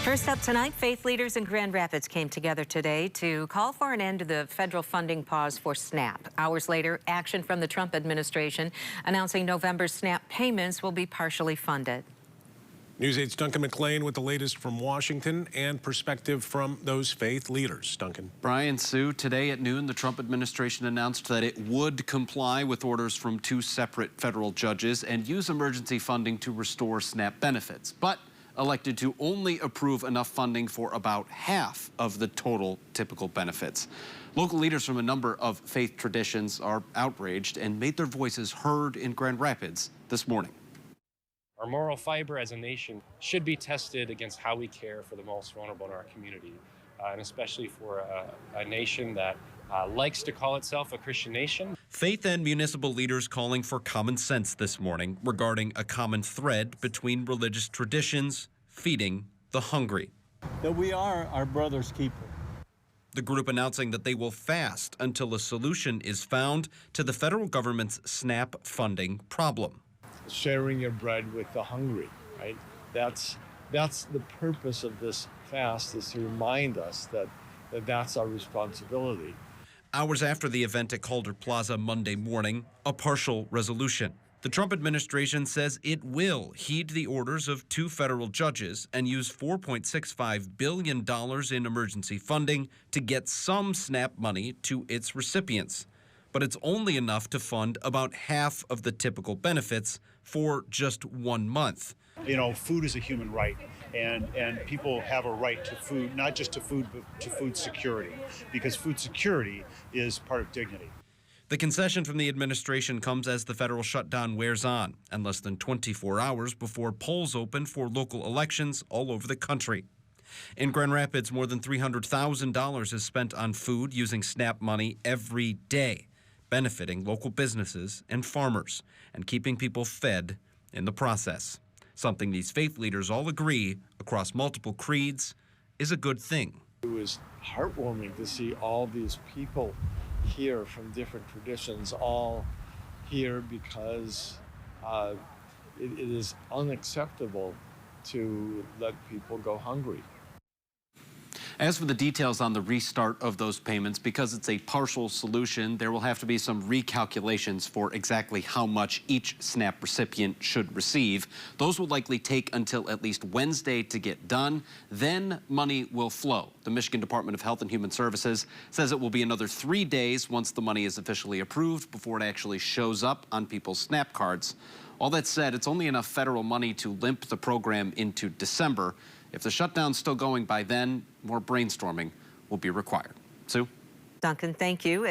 First up tonight, faith leaders in Grand Rapids came together today to call for an end to the federal funding pause for SNAP. Hours later, action from the Trump administration announcing November's SNAP payments will be partially funded. News 8's Duncan McLean with the latest from Washington and perspective from those faith leaders. Duncan. Brian, Sue, today at noon, the Trump administration announced that it would comply with orders from two separate federal judges and use emergency funding to restore SNAP benefits, but elected to only approve enough funding for about half of the total typical benefits. Local leaders from a number of faith traditions are outraged and made their voices heard in Grand Rapids this morning. Our moral fiber as a nation should be tested against how we care for the most vulnerable in our community, and especially for a nation that likes to call itself a Christian nation. Faith and municipal leaders calling for common sense this morning regarding a common thread between religious traditions feeding the hungry. That we are our brother's keeper. The group announcing that they will fast until a solution is found to the federal government's SNAP funding problem. Sharing your bread with the hungry, right? That's the purpose of this fast, is to remind us that that's our responsibility. Hours after the event at Calder Plaza Monday morning, a partial resolution. The Trump administration says it will heed the orders of two federal judges and use $4.65 billion in emergency funding to get some SNAP money to its recipients. But it's only enough to fund about half of the typical benefits for just 1 month. You know, food is a human right, and people have a right to food, not just to food, but to food security, because food security is part of dignity. The concession from the administration comes as the federal shutdown wears on, and less than 24 hours before polls open for local elections all over the country. In Grand Rapids, more than $300,000 is spent on food using SNAP money every day, benefiting local businesses and farmers and keeping people fed in the process. Something these faith leaders all agree, across multiple creeds, is a good thing. It was heartwarming to see all these people here from different traditions, all here because it is unacceptable to let people go hungry. As for the details on the restart of those payments, because it's a partial solution, there will have to be some recalculations for exactly how much each SNAP recipient should receive. Those will likely take until at least Wednesday to get done. Then money will flow. The Michigan Department of Health and Human Services says it will be another 3 days once the money is officially approved before it actually shows up on people's SNAP cards. All that said, it's only enough federal money to limp the program into December. If the shutdown's still going by then, more brainstorming will be required. Sue? Duncan, thank you.